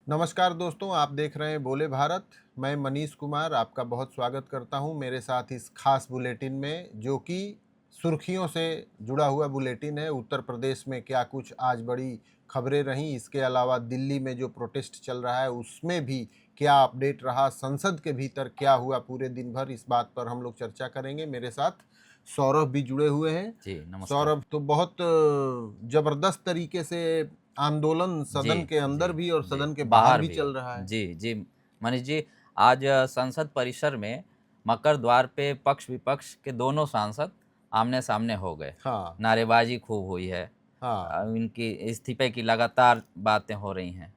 नमस्कार दोस्तों, आप देख रहे हैं बोले भारत। मैं मनीष कुमार आपका बहुत स्वागत करता हूं मेरे साथ इस खास बुलेटिन में, जो कि सुर्खियों से जुड़ा हुआ बुलेटिन है। उत्तर प्रदेश में क्या कुछ आज बड़ी खबरें रहीं, इसके अलावा दिल्ली में जो प्रोटेस्ट चल रहा है उसमें भी क्या अपडेट रहा, संसद के भीतर क्या हुआ पूरे दिन भर, इस बात पर हम लोग चर्चा करेंगे। मेरे साथ सौरभ भी जुड़े हुए हैं। जी नमस्कार। सौरभ, तो बहुत जबरदस्त तरीके से आंदोलन सदन के अंदर भी और सदन के बाहर भी चल रहा है। जी जी मनीष जी, आज संसद परिसर में मकर द्वार पे पक्ष विपक्ष के दोनों सांसद आमने सामने हो गए। हाँ नारेबाजी खूब हुई है। हाँ, इनकी इस्तीफे की लगातार बातें हो रही हैं।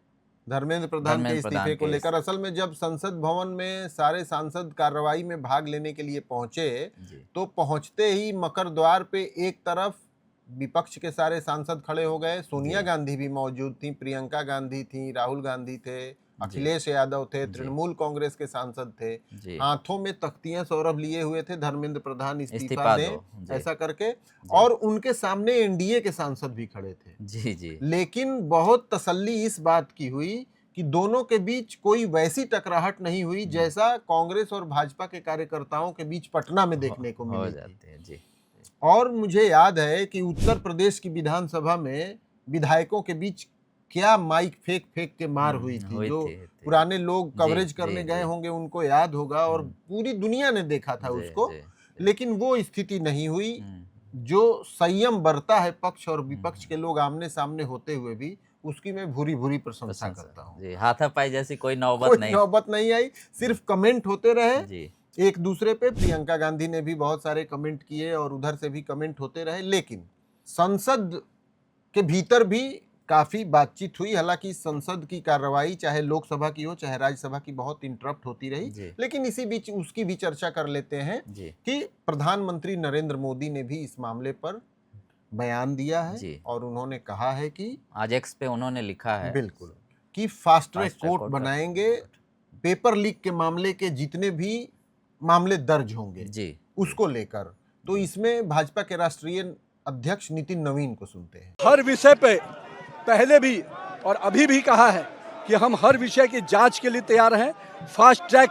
धर्मेंद्र प्रधान के इस्तीफे को लेकर असल में जब संसद भवन में सारे सांसद कार्रवाई में भाग लेने के लिए पहुंचे, तो पहुंचते ही मकर द्वार पे एक तरफ विपक्ष के सारे सांसद खड़े हो गए। सोनिया गांधी भी मौजूद थी, प्रियंका गांधी थी, राहुल गांधी थे, अखिलेश यादव थे, तृणमूल कांग्रेस के सांसद थे। हाथों में तख्तियां सौरभ लिए हुए थे, धर्मेंद्र प्रधान इस्तीफा दें ऐसा करके, और उनके सामने एनडीए के सांसद भी खड़े थे। जी जी, लेकिन बहुत तसल्ली इस बात की हुई कि दोनों के बीच कोई वैसी टकराहट नहीं हुई जैसा कांग्रेस और भाजपा के कार्यकर्ताओं के बीच पटना में देखने को मिली थी। जी। और मुझे याद है कि उत्तर प्रदेश की विधानसभा में विधायकों के बीच क्या माइक फेंक फेंक के मार हुई थी। जो पुराने लोग कवरेज करने गए होंगे उनको याद होगा, और पूरी दुनिया ने देखा था उसको। लेकिन वो स्थिति नहीं हुई। जो संयम बरता है पक्ष और विपक्ष के लोग आमने सामने होते हुए भी, उसकी मैं भूरी भूरी प्रशंसा करता हूँ। हाथापाई जैसी कोई नौबत नहीं आई, सिर्फ कमेंट होते रहे एक दूसरे पे। प्रियंका गांधी ने भी बहुत सारे कमेंट किए और उधर से भी कमेंट होते रहे, लेकिन संसद के भीतर भी काफी बातचीत हुई। हालांकि संसद की कार्रवाई चाहे लोकसभा की हो चाहे राज्यसभा की बहुत इंटरप्ट होती रही, लेकिन इसी बीच उसकी भी चर्चा कर लेते हैं कि प्रधानमंत्री नरेंद्र मोदी ने भी इस मामले पर बयान दिया है और उन्होंने कहा है कि आज एक्स पे उन्होंने लिखा है बिल्कुल कि फास्ट ट्रैक कोर्ट बनाएंगे, पेपर लीक के मामले के जितने भी मामले दर्ज होंगे उसको लेकर। तो इसमें भाजपा के राष्ट्रीय अध्यक्ष नितिन नवीन को सुनते हैं। हर विषय पे पहले भी और अभी भी कहा है कि हम हर विषय की जांच के लिए तैयार हैं। फास्ट ट्रैक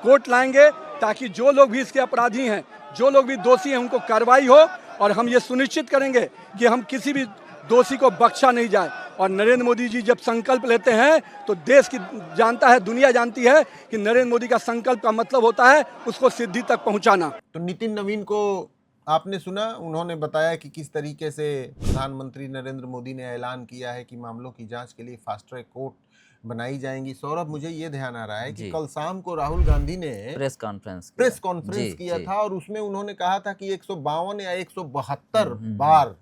कोर्ट लाएंगे ताकि जो लोग भी इसके अपराधी हैं, जो लोग भी दोषी हैं, उनको कार्रवाई हो, और हम ये सुनिश्चित करेंगे कि हम किसी भी दोषी को बख्शा नहीं जाए। और नरेंद्र मोदी जी जब संकल्प लेते हैं तो देश की जानता है, दुनिया जानती है कि नरेंद्र मोदी का संकल्प का मतलब होता है उसको सिद्धि तक पहुंचाना। तो नितिन नवीन को आपने सुना, उन्होंने बताया कि किस तरीके से प्रधानमंत्री नरेंद्र मोदी ने ऐलान किया है कि मामलों की जांच के लिए फास्ट ट्रैक कोर्ट बनाई जाएंगी। सौरभ, मुझे ये ध्यान आ रहा है कि कल शाम को राहुल गांधी ने प्रेस कॉन्फ्रेंस किया था और उसमें उन्होंने कहा था कि 152 या 172 बार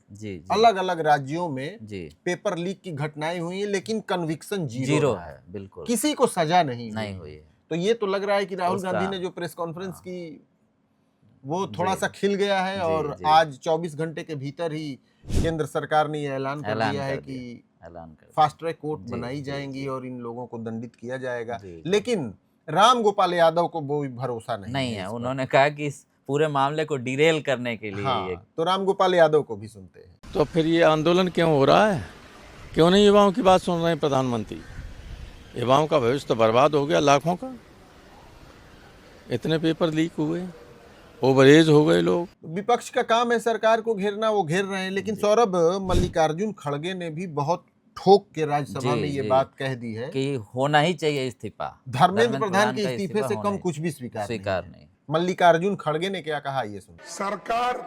अलग अलग राज्यों में पेपर लीक की घटनाएं हुई हैं, लेकिन कन्विक्शन जीरो है। बिल्कुल किसी को सजा नहीं हुई है। तो ये तो लग रहा है कि राहुल गांधी ने जो प्रेस कॉन्फ्रेंस की वो थोड़ा सा खिल गया है, और आज 24 घंटे के भीतर ही केंद्र सरकार ने ऐलान कर दिया है कि फास्ट ट्रैक कोर्ट बनाई जाएंगी और इन लोगों को दंडित किया जाएगा। लेकिन राम गोपाल यादव को वो भरोसा नहीं है। उन्होंने कहा कि इस पूरे मामले को डिरेल करने के लिए तो राम गोपाल यादव को भी सुनते हैं। तो फिर ये आंदोलन क्यों हो रहा है? क्यों नहीं युवाओं की बात सुन रहे हैं प्रधानमंत्री? युवाओं का भविष्य तो बर्बाद हो गया, लाखों का। इतने पेपर लीक हुए, ओवरेज हो गए लोग। विपक्ष का काम है सरकार को घेरना, वो घेर रहे हैं। लेकिन सौरभ, मल्लिकार्जुन खड़गे ने भी बहुत ठोक के राज्यसभा में ये बात कह दी है कि होना ही चाहिए इस्तीफा। धर्मेंद्र प्रधान के इस्तीफे से कम कुछ भी स्वीकार नहीं। मल्लिकार्जुन खड़गे ने क्या कहा, ये सुन। सरकार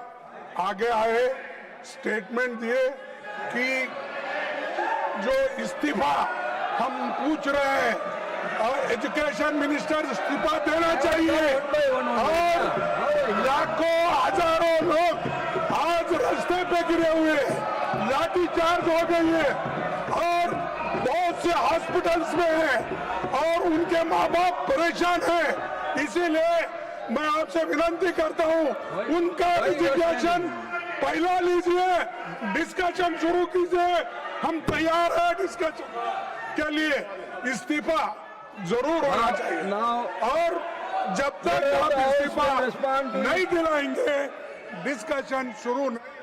आगे आए, स्टेटमेंट दिए कि जो इस्तीफा हम पूछ रहे हैं, एजुकेशन मिनिस्टर इस्तीफा देना चाहिए। और लाखों हजारों लोग आज रास्ते पे गिरे हुए, लाठीचार्ज हो गई है, और बहुत से हॉस्पिटल्स में हैं और उनके माँ बाप परेशान हैं। इसीलिए मैं आपसे विनती करता हूँ, उनका रिजिग्नेशन पहला लीजिए, डिस्कशन शुरू कीजिए। हम तैयार हैं डिस्कशन के लिए। इस्तीफा जरूर होना चाहिए, और जब तक आप इस्तीफा नहीं दिलाएंगे डिस्कशन शुरू नहीं।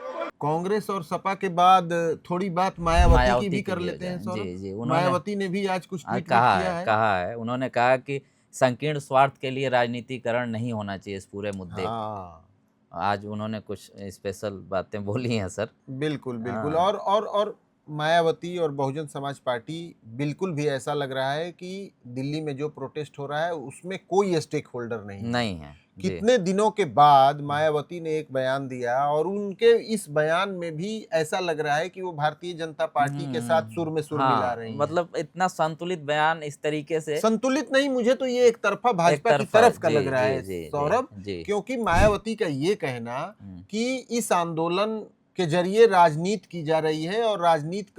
कांग्रेस और सपा के बाद थोड़ी बात मायावती की मायावती भी की कर भी हो लेते हैं जाए। सौरभ। जी, जी, उन्होंने मायावती ने भी आज कुछ ट्वीट कहा किया है, है। कहा है, उन्होंने कहा कि संकीर्ण स्वार्थ के लिए राजनीतिकरण नहीं होना चाहिए इस पूरे मुद्दे का। हाँ आज उन्होंने कुछ स्पेशल बातें बोली हैं सर। बिल्कुल बिल्कुल। हाँ। और मायावती और बहुजन समाज पार्टी बिल्कुल भी ऐसा लग रहा है कि दिल्ली में जो प्रोटेस्ट हो रहा है उसमें कोई स्टेक होल्डर नहीं है। नहीं है। जी। कितने दिनों के बाद मायावती ने एक बयान दिया और उनके इस बयान में भी ऐसा लग रहा है कि वो भारतीय जनता पार्टी के साथ सुर में सुर मिला हाँ, रही हैं। मतलब इतना संतुलित बयान इस तरीके से संतुलित नहीं, मुझे तो ये एक तरफा भाजपा की तरफा, तरफ का जी, लग रहा जी, है जी, सौरभ, जी। क्योंकि मायावती का ये कहना हम्म, कि इस आंदोलन के जरिए राजनीति की जा रही है और राजनीति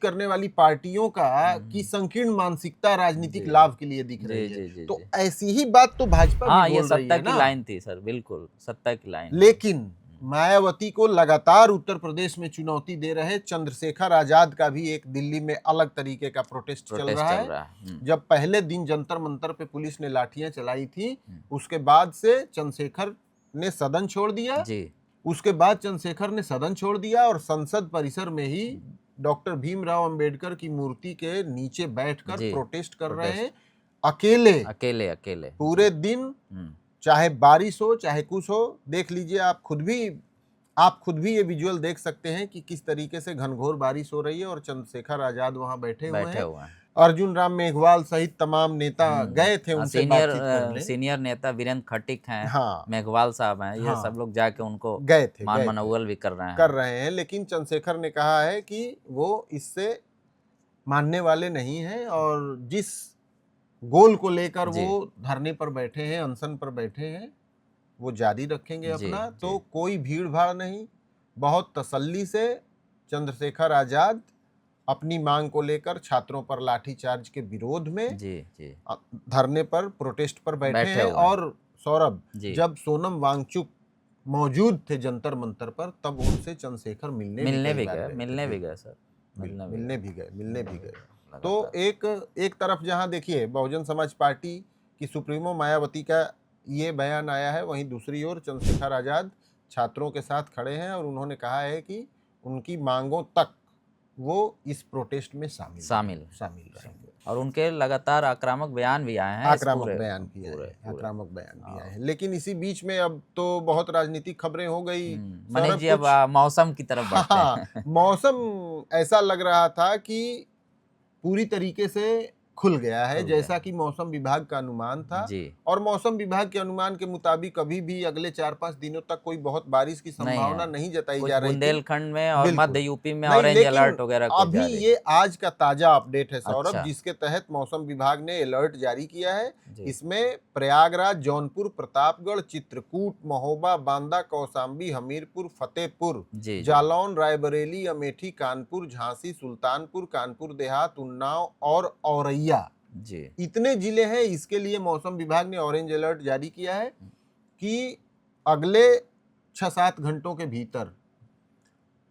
करने वाली पार्टियों की संकीर्ण मानसिकता राजनीतिक जी। लाभ के लिए दिख जी, रही जी, है। जी, तो जी। ऐसी ही बात तो भाजपा हाँ, भी ये बोल रही सत्ता है की ना। लाइन थी सर, बिल्कुल सत्ता की लाइन। लेकिन मायावती को लगातार उत्तर प्रदेश में चुनौती दे रहे चंद्रशेखर आजाद का भी एक दिल्ली में अलग तरीके का प्रोटेस्ट चल रहा है। जब पहले दिन जंतर मंतर पे पुलिस ने लाठियां चलाई थी, उसके बाद से चंद्रशेखर ने सदन छोड़ दिया। जी। उसके बाद चंद्रशेखर ने सदन छोड़ दिया और संसद परिसर में ही डॉक्टर भीमराव अंबेडकर की मूर्ति के नीचे बैठकर जी, प्रोटेस्ट कर रहे प्रोटेस्ट। हैं अकेले अकेले पूरे दिन। चाहे बारिश हो चाहे कुछ हो, देख लीजिए आप खुद भी ये विजुअल देख सकते हैं कि किस तरीके से घनघोर बारिश हो रही है और चंद्रशेखर आजाद वहां बैठे हुए हैं। अर्जुन राम मेघवाल सहित तमाम नेता गए थे उनसे बातचीत करने। सीनियर नेता वीरेंद्र खटीक हैं, हाँ मेघवाल साहब हैं, ये हाँ, सब लोग जाके उनको गए थे मान मनौवल भी कर रहे हैं। लेकिन चंद्रशेखर ने कहा है कि वो इससे मानने वाले नहीं हैं और जिस गोल को लेकर वो धरने पर बैठे हैं, अनशन पर बैठे हैं, वो जारी रखेंगे अपना। तो कोई भीड़ भाड़ नहीं, बहुत तसल्ली से चंद्रशेखर आजाद अपनी मांग को लेकर छात्रों पर लाठीचार्ज के विरोध में धरने पर प्रोटेस्ट पर बैठे हैं। और सौरभ, जब सोनम वांगचुक मौजूद थे जंतर मंतर पर, तब उनसे चंद्रशेखर मिलने भी गए। तो एक तरफ जहां देखिए बहुजन समाज पार्टी की सुप्रीमो मायावती का ये बयान आया है, वहीं दूसरी ओर चंद्रशेखर आजाद छात्रों के साथ खड़े हैं और उन्होंने कहा है कि उनकी मांगों तक वो इस प्रोटेस्ट में शामिल रहेंगे। और उनके लगातार आक्रामक बयान भी आए हैं। आक्रामक बयान भी आए हैं। लेकिन इसी बीच में अब तो बहुत राजनीतिक खबरें हो गई। मनीष जी, अब मौसम की तरफ बढ़ते हैं। मौसम ऐसा लग रहा था कि पूरी तरीके से खुल गया है, जैसा कि मौसम विभाग का अनुमान था। और मौसम विभाग के अनुमान के मुताबिक अभी भी अगले 4-5 दिनों तक कोई बहुत बारिश की संभावना नहीं जताई जा रही थी। बुंदेलखंड में और मध्य यूपी में ऑरेंज अलर्ट वगैरह अभी ये आज का ताजा अपडेट है सौरभ, जिसके तहत मौसम विभाग ने अलर्ट जारी किया है। इसमें प्रयागराज, जौनपुर, प्रतापगढ़, चित्रकूट, महोबा, बांदा, कौशाम्बी, हमीरपुर, फतेहपुर, जालौन, रायबरेली, अमेठी, कानपुर, झांसी, सुल्तानपुर, कानपुर देहात, उन्नाव और औरैया, इतने जिले हैं। इसके लिए मौसम विभाग ने ऑरेंज अलर्ट जारी किया है कि अगले 6-7 घंटों के भीतर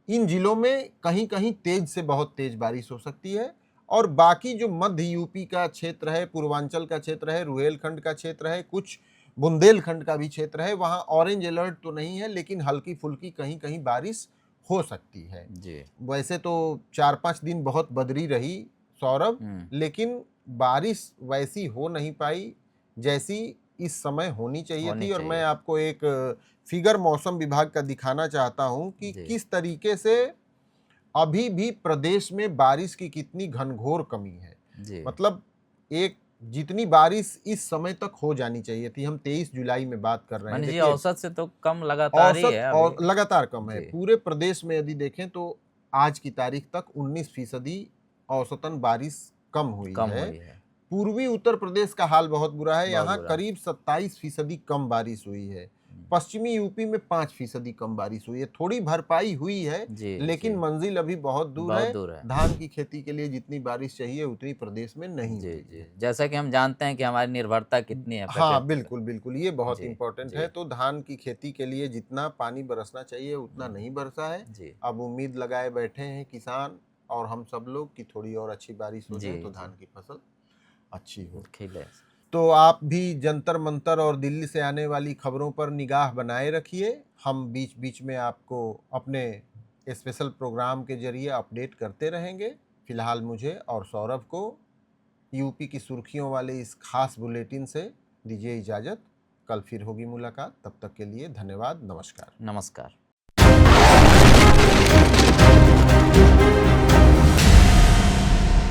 इन जिलों में कहीं कहीं तेज से बहुत तेज बारिश हो सकती है। और बाकी जो मध्य यूपी का क्षेत्र है, पूर्वांचल का क्षेत्र है, रुहेलखंड का क्षेत्र है, कुछ बुंदेलखंड का भी क्षेत्र है, वहां ऑरेंज अलर्ट तो नहीं है, लेकिन हल्की फुल्की कहीं कहीं बारिश हो सकती है। वैसे तो 4-5 दिन बहुत बदरी रही सौरभ, लेकिन बारिश वैसी हो नहीं पाई जैसी इस समय होनी चाहिए थी। और मैं आपको एक फिगर मौसम विभाग का दिखाना चाहता हूं कि किस तरीके से अभी भी प्रदेश में बारिश की कितनी घनघोर कमी है। मतलब एक जितनी बारिश इस समय तक हो जानी चाहिए थी, हम 23 जुलाई में बात कर रहे हैं, औसत से तो कम लगातार ही है, और लगातार कम है। पूरे प्रदेश में यदि देखें तो आज की तारीख तक 19% औसतन बारिश कम हुई है। पूर्वी उत्तर प्रदेश का हाल बहुत बुरा है, यहाँ करीब 27% कम बारिश हुई है। पश्चिमी यूपी में 5% कम बारिश हुई है। थोड़ी भरपाई हुई है, लेकिन मंजिल अभी बहुत दूर है। धान की खेती के लिए जितनी बारिश चाहिए उतनी प्रदेश में नहीं है। जैसा कि हम जानते हैं कि हमारी निर्भरता कितनी है। हाँ बिल्कुल, ये बहुत इंपॉर्टेंट है। तो धान की खेती के लिए जितना पानी बरसना चाहिए उतना नहीं बरसा है। अब उम्मीद लगाए बैठे हैं किसान और हम सब लोग कि थोड़ी और अच्छी बारिश हो जाए तो धान की फसल अच्छी हो। तो आप भी जंतर मंतर और दिल्ली से आने वाली खबरों पर निगाह बनाए रखिए। हम बीच बीच में आपको अपने स्पेशल प्रोग्राम के जरिए अपडेट करते रहेंगे। फिलहाल मुझे और सौरभ को यूपी की सुर्खियों वाले इस खास बुलेटिन से दीजिए इजाज़त। कल फिर होगी मुलाकात, तब तक के लिए धन्यवाद, नमस्कार। नमस्कार।